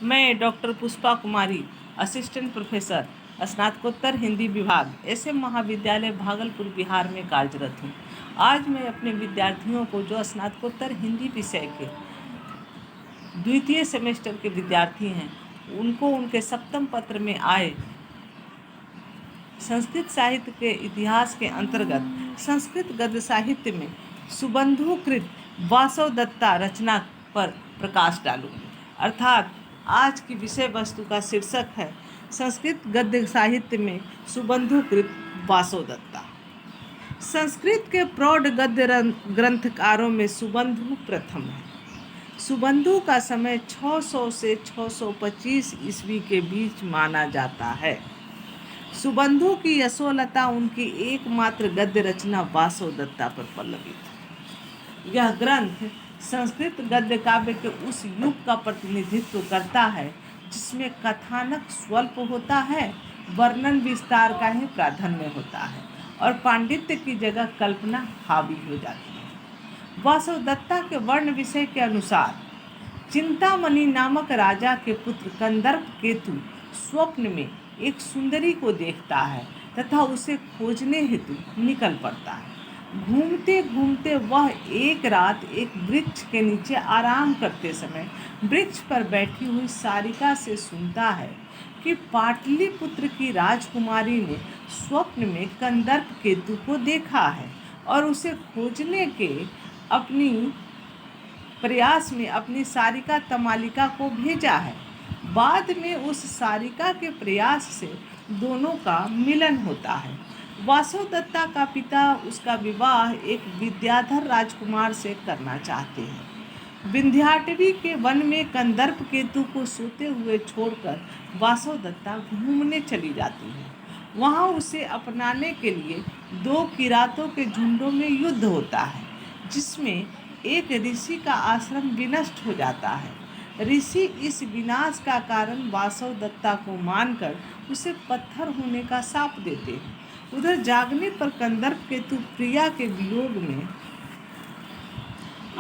मैं डॉक्टर पुष्पा कुमारी, assistant professor, स्नातकोत्तर हिंदी विभाग, एसएम महाविद्यालय भागलपुर, बिहार में कार्यरत हूँ। आज मैं अपने विद्यार्थियों को, जो स्नातकोत्तर हिंदी विषय के द्वितीय सेमेस्टर के विद्यार्थी हैं, उनको उनके सप्तम पत्र में आए संस्कृत साहित्य के इतिहास के अंतर्गत संस्कृत गद्य साहित्य में सुबंधुकृत वासव दत्ता रचना पर प्रकाश डालूंगी। अर्थात आज की विषय वस्तु का शीर्षक है संस्कृत गद्य साहित्य में सुबंधुकृत वासव दत्ता। संस्कृत के प्रौढ़ गद्य ग्रंथकारों में सुबंधु प्रथम है। सुबंधु का समय 600 से 625 ईस्वी के बीच माना जाता है। सुबंधु की यशोलता उनकी एकमात्र गद्य रचना वासव दत्ता पर पल्लवित। यह ग्रंथ संस्कृत गद्य काव्य के उस युग का प्रतिनिधित्व करता है जिसमें कथानक स्वल्प होता है, वर्णन विस्तार का ही प्राधान्य होता है और पांडित्य की जगह कल्पना हावी हो जाती है। वासव दत्ता के वर्ण विषय के अनुसार चिंतामणि नामक राजा के पुत्र कंदर्प केतु स्वप्न में एक सुंदरी को देखता है तथा उसे खोजने हेतु निकल पड़ता है। घूमते घूमते वह एक रात एक वृक्ष के नीचे आराम करते समय वृक्ष पर बैठी हुई सारिका से सुनता है कि पाटलिपुत्र की राजकुमारी ने स्वप्न में कंदर्प केतु को देखा है और उसे खोजने के अपनी प्रयास में अपनी सारिका तमालिका को भेजा है। बाद में उस सारिका के प्रयास से दोनों का मिलन होता है। वासव दत्ता का पिता उसका विवाह एक विद्याधर राजकुमार से करना चाहते हैं। विंध्याटवी के वन में कंदर्प केतु को सोते हुए छोड़कर वासव दत्ता घूमने चली जाती है। वहाँ उसे अपनाने के लिए दो किरातों के झुंडों में युद्ध होता है, जिसमें एक ऋषि का आश्रम विनष्ट हो जाता है। ऋषि इस विनाश का कारण वासव दत्ता को मानकर उसे पत्थर होने का शाप देते हैं। उधर जागने पर कंदर्प केतु प्रिया के वियोग में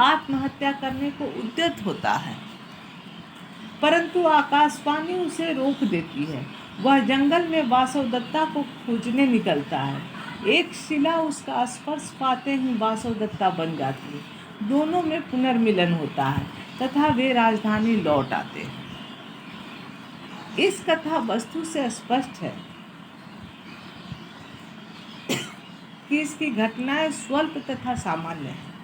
आत्महत्या करने को उद्यत होता है, परंतु आकाशवाणी उसे रोक देती है। वह जंगल में वासव दत्ता को खोजने निकलता है। एक शिला उसका स्पर्श पाते ही वासव दत्ता बन जाती है। दोनों में पुनर्मिलन होता है तथा वे राजधानी लौट आते हैं। इस कथा वस्तु से स्पष्ट है कि इसकी घटनाएं स्वल्प तथा सामान्य हैं,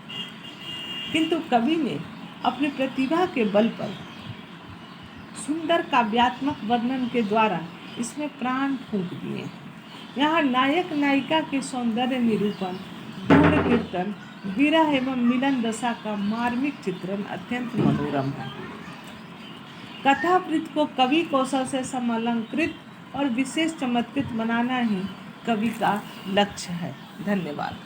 किंतु कवि ने अपनी प्रतिभा के बल पर सुंदर काव्यात्मक वर्णन के द्वारा इसमें प्राण फूंक दिए हैं। यहाँ नायक नायिका के सौंदर्य निरूपण, गुण कीर्तन, विरह एवं मिलन दशा का मार्मिक चित्रण अत्यंत मनोरम है। कथावृत्त को कवि कौशल से समलंकृत और विशेष चमत्कृत बनाना ही कवि का लक्ष्य है। धन्यवाद।